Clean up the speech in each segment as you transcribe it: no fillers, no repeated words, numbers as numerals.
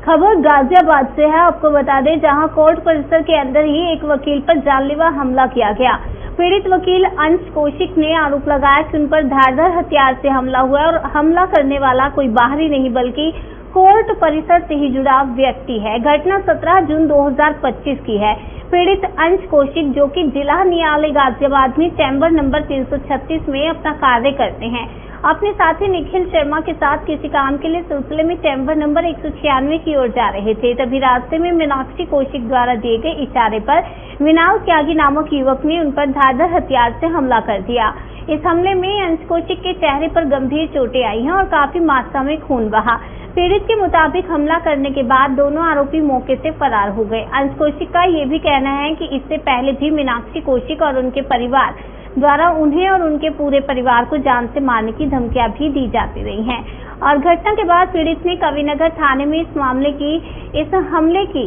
खबर गाजियाबाद से है। आपको बता दें, जहां कोर्ट परिसर के अंदर ही एक वकील पर जानलेवा हमला किया गया। पीड़ित वकील अंश कौशिक ने आरोप लगाया कि उन पर धारदार हथियार से हमला हुआ और हमला करने वाला कोई बाहरी नहीं बल्कि कोर्ट परिसर से ही जुड़ा व्यक्ति है। घटना 17 जून 2025 की है। पीड़ित अंश कौशिक, जो कि जिला न्यायालय गाजियाबाद में चैम्बर नंबर 336 में अपना कार्य करते हैं, अपने साथी निखिल शर्मा के साथ किसी काम के लिए सिलसिले में चैम्बर नंबर 196 की ओर जा रहे थे। तभी रास्ते में मीनाक्षी कौशिक द्वारा दिए गए इशारे पर विनाल त्यागी नामक युवक ने उन पर धारदार हथियार से हमला कर दिया। इस हमले में अंश कौशिक के चेहरे पर गंभीर चोटें आई हैं और काफी मात्रा में खून बहा। पीड़ित के मुताबिक हमला करने के बाद दोनों आरोपी मौके से फरार हो गए। अंश कौशिक का ये भी कहना है कि इससे पहले भी मीनाक्षी कौशिक और उनके परिवार द्वारा उन्हें और उनके पूरे परिवार को जान से मारने की धमकियां भी दी जाती रही हैं। और घटना के बाद पीड़ित ने कविनगर थाने में इस हमले की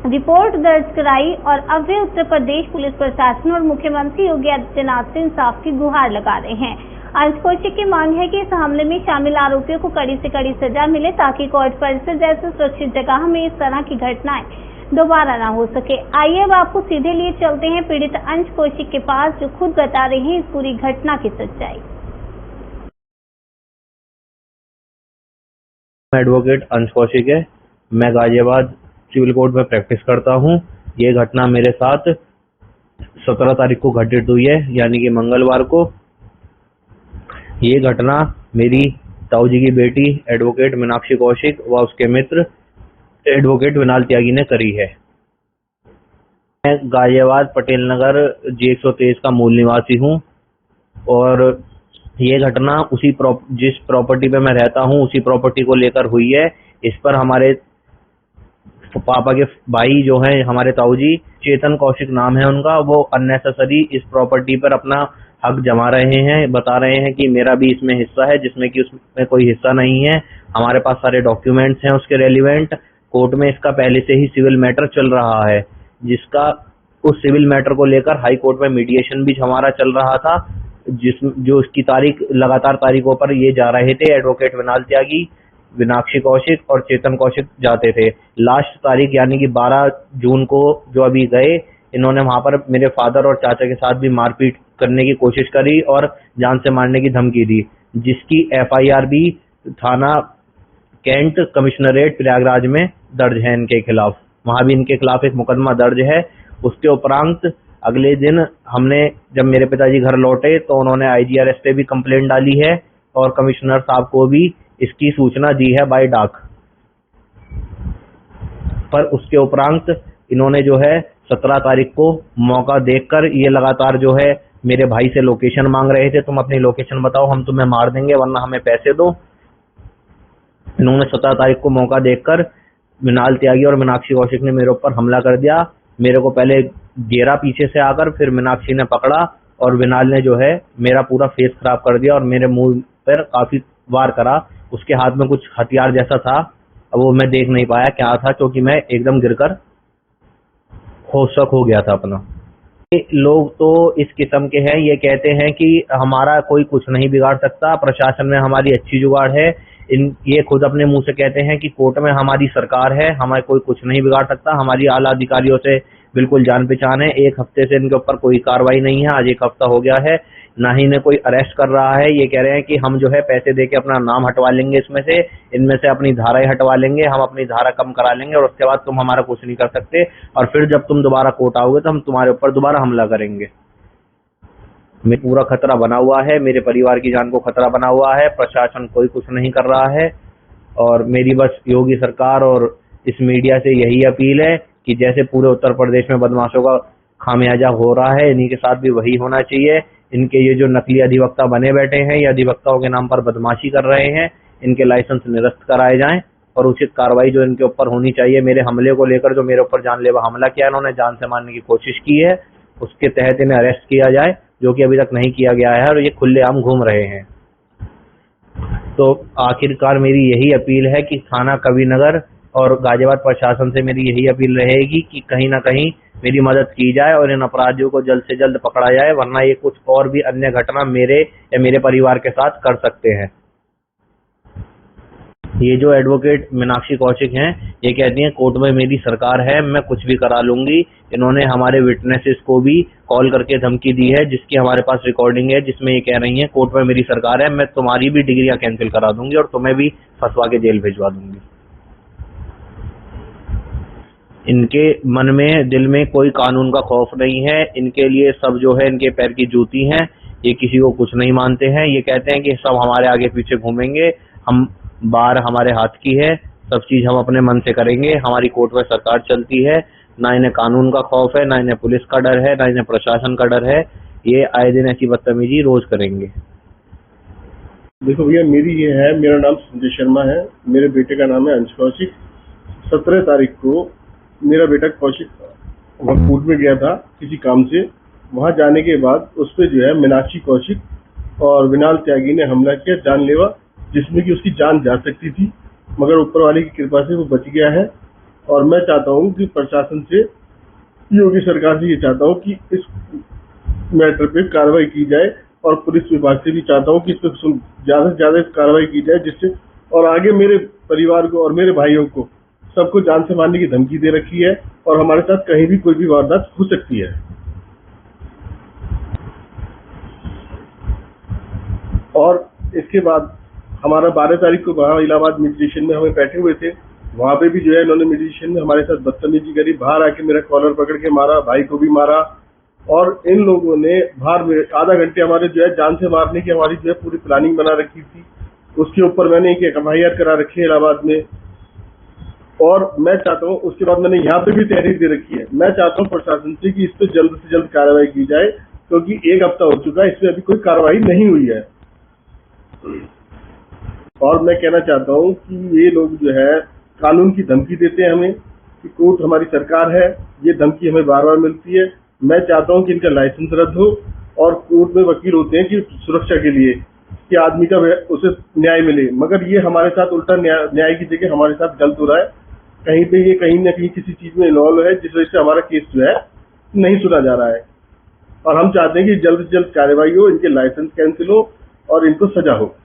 रिपोर्ट दर्ज कराई और अब वे उत्तर प्रदेश पुलिस प्रशासन और मुख्यमंत्री योगी आदित्यनाथ से इंसाफ की गुहार लगा रहे हैं। अंश कौशिक की मांग है कि इस हमले में शामिल आरोपियों को कड़ी से कड़ी सजा मिले ताकि कोर्ट परिसर जैसे सुरक्षित जगह में इस तरह की घटनाएं दोबारा ना हो सके। आइए अब आपको सीधे लिए चलते हैं पीड़ित अंश कौशिक के पास, जो खुद बता रहे हैं इस पूरी घटना की सच्चाई। एडवोकेट अंश कौशिक है। मैं गाजियाबाद सिविल कोर्ट में प्रैक्टिस करता हूँ। ये घटना मेरे साथ 17 तारीख को घटित हुई है, यानी कि मंगलवार को। ये घटना मेरी ताऊजी की बेटी एडवोकेट मीनाक्षी कौशिक व उसके मित्र एडवोकेट विनाल त्यागी ने करी है। मैं गाजियाबाद पटेल नगर G123 का मूल निवासी हूँ और ये घटना जिस प्रॉपर्टी पे मैं रहता हूँ उसी प्रॉपर्टी को लेकर हुई है। इस पर हमारे पापा के भाई जो हैं, हमारे ताऊजी, चेतन कौशिक नाम है उनका, वो अननेसेसरी इस प्रॉपर्टी पर अपना हक जमा रहे हैं। बता रहे हैं कि मेरा भी इसमें हिस्सा है, जिसमें कि उसमें कोई हिस्सा नहीं है। हमारे पास सारे डॉक्यूमेंट्स हैं उसके रेलिवेंट। कोर्ट में इसका पहले से ही सिविल मैटर चल रहा है, जिसका उस सिविल मैटर को लेकर हाई कोर्ट में मीडिएशन भी हमारा चल रहा था, जो उसकी लगातार तारीखों पर ये जा रहे थे। एडवोकेट विनाल त्यागी, मीनाक्षी कौशिक और चेतन कौशिक जाते थे। लास्ट तारीख यानी कि 12 जून को जो अभी गए, इन्होंने वहां पर मेरे फादर और चाचा के साथ भी मारपीट करने की कोशिश करी और जान से मारने की धमकी दी, जिसकी FIR भी थाना कैंट कमिश्नरेट प्रयागराज में दर्ज है इनके खिलाफ। वहां भी इनके खिलाफ एक मुकदमा दर्ज है। उसके उपरांत अगले दिन जब मेरे पिताजी घर लौटे तो उन्होंने IGRS पे भी कंप्लेंट डाली है और कमिश्नर साहब को भी इसकी सूचना दी है बाय डाक। पर उसके उपरांत इन्होंने जो है 17 तारीख को मौका देखकर ये लगातार जो है मेरे भाई से लोकेशन मांग रहे थे। तुम अपनी लोकेशन बताओ, हम तुम्हें मार देंगे वरना हमें पैसे दो। इन्होंने 17 तारीख को मौका देखकर विनाल त्यागी और मीनाक्षी कौशिक ने मेरे ऊपर हमला कर दिया। मेरे को पहले घेरा पीछे से आकर, फिर मीनाक्षी ने पकड़ा और विनाल ने जो है मेरा पूरा फेस खराब कर दिया और मेरे मुंह पर काफी वार करा। उसके हाथ में कुछ हथियार जैसा था, अब वो मैं देख नहीं पाया क्या था, क्योंकि मैं एकदम गिरकर होश हो गया था अपना। लोग तो इस किस्म के हैं, ये कहते हैं कि हमारा कोई कुछ नहीं बिगाड़ सकता, प्रशासन में हमारी अच्छी जुगाड़ है। ये खुद अपने मुंह से कहते हैं कि कोर्ट में हमारी सरकार है, हमें कोई कुछ नहीं बिगाड़ सकता। हमारी आला अधिकारियों से बिल्कुल जान पहचान है। एक हफ्ते से इनके ऊपर कोई कार्रवाई नहीं है, आज 1 हफ्ता हो गया है, ना ही इन्हें कोई अरेस्ट कर रहा है। ये कह रहे हैं कि हम जो है पैसे देके अपना नाम हटवा लेंगे, इनमें से अपनी धाराएं हटवा लेंगे, हम अपनी धारा कम करा लेंगे और उसके बाद तुम हमारा कुछ नहीं कर सकते, और फिर जब तुम दोबारा कोर्ट आओगे तो हम तुम्हारे ऊपर दोबारा हमला करेंगे। में पूरा खतरा बना हुआ है, मेरे परिवार की जान को खतरा बना हुआ है। प्रशासन कोई कुछ नहीं कर रहा है और मेरी बस योगी सरकार और इस मीडिया से यही अपील है कि जैसे पूरे उत्तर प्रदेश में बदमाशों का खामियाजा हो रहा है, इन्हीं के साथ भी वही होना चाहिए। इनके ये जो नकली अधिवक्ता बने बैठे हैं, ये अधिवक्ताओं के नाम पर बदमाशी कर रहे हैं, इनके लाइसेंस निरस्त कराए जाएं और उचित कार्रवाई जो इनके ऊपर होनी चाहिए। मेरे हमले को लेकर जो मेरे ऊपर जानलेवा हमला किया, इन्होंने जान से मारने की कोशिश की है, उसके तहत इन्हें अरेस्ट किया जाए, जो कि अभी तक नहीं किया गया है और ये खुलेआम घूम रहे हैं। तो आखिरकार मेरी यही अपील है कि थाना कविनगर और गाजियाबाद प्रशासन से मेरी यही अपील रहेगी कि कहीं ना कहीं मेरी मदद की जाए और इन अपराधियों को जल्द से जल्द पकड़ा जाए, वरना ये कुछ और भी अन्य घटना मेरे या मेरे परिवार के साथ कर सकते हैं। ये जो एडवोकेट मीनाक्षी कौशिक हैं, ये कहती हैं कोर्ट में मेरी सरकार है, मैं कुछ भी करा लूंगी। इन्होंने हमारे विटनेसेस को भी कॉल करके धमकी दी है, जिसकी हमारे पास रिकॉर्डिंग है, जिसमें ये कह रही हैं कोर्ट में मेरी सरकार है, मैं तुम्हारी भी डिग्रियां कैंसिल करा दूंगी और तुम्हें भी फंसवा के जेल भिजवा दूंगी। इनके मन में, दिल में कोई कानून का खौफ नहीं है। इनके लिए सब जो है इनके पैर की जूती हैं। ये किसी को कुछ नहीं मानते हैं। ये कहते हैं कि सब हमारे आगे पीछे घूमेंगे, हम बार हमारे हाथ की है, सब चीज हम अपने मन से करेंगे, हमारी कोर्ट में सरकार चलती है। ना इन्हें कानून का खौफ है, ना इन्हें पुलिस का डर है, ना इन्हें प्रशासन का डर है। ये आए दिन ऐसी बदतमीजी रोज करेंगे। देखो भैया, मेरा नाम संजय शर्मा है, मेरे बेटे का नाम है अंश कौशिक। 17 तारीख को मेरा बेटा कौशिक कोर्ट में गया था किसी काम से। वहां जाने के बाद उस पर जो है मीनाक्षी कौशिक और विनाल त्यागी ने हमला किया, जानलेवा, जिसमें कि उसकी जान जा सकती थी, मगर ऊपर वाले की कृपा से वो बच गया है। और मैं चाहता हूँ कि प्रशासन से, योगी सरकार से ये चाहता हूँ कि इस मैटर पे कार्रवाई की जाए, और पुलिस विभाग से भी चाहता हूँ कि इस पर ज्यादा से ज्यादा कार्रवाई की जाए, जिससे और आगे मेरे परिवार को और मेरे भाइयों को सबको जान से मारने की धमकी दे रखी है, और हमारे साथ कहीं भी कोई भी वारदात हो सकती है। और इसके बाद हमारा 12 तारीख को वहाँ इलाहाबाद मेडिटेशन में हमें बैठे हुए थे, वहाँ पे भी जो है इन्होंने मेडिटेशन में हमारे साथ बदतमीजी करी, बाहर आके मेरा कॉलर पकड़ के मारा, भाई को भी मारा। और इन लोगों ने बाहर में आधा घंटे हमारे जो है जान से मारने की हमारी जो है पूरी प्लानिंग बना रखी थी। उसके ऊपर मैंने एक FIR करा रखी है इलाहाबाद में, और मैं चाहता हूँ, उसके बाद मैंने यहाँ पे भी तहरीर दे रखी है। मैं चाहता हूँ प्रशासन से कि इस पर जल्द से जल्द कार्रवाई की जाए, क्योंकि 1 हफ्ता हो चुका है, इसमें अभी कोई कार्रवाई नहीं हुई है। और मैं कहना चाहता हूँ कि ये लोग जो है कानून की धमकी देते हैं हमें कि कोर्ट हमारी सरकार है, ये धमकी हमें बार बार मिलती है। मैं चाहता हूँ कि इनका लाइसेंस रद्द हो, और कोर्ट में वकील होते हैं कि सुरक्षा के लिए कि आदमी का उसे न्याय मिले, मगर ये हमारे साथ उल्टा न्याय की जगह हमारे साथ गलत हो रहा है। कहीं पे ये कहीं न कहीं किसी चीज में इन्वॉल्व है, जिस वजह से हमारा केस जो है नहीं सुना जा रहा है। और हम चाहते हैं कि जल्द से जल्द कार्रवाई हो, इनके लाइसेंस कैंसिल हो और इनको सजा हो।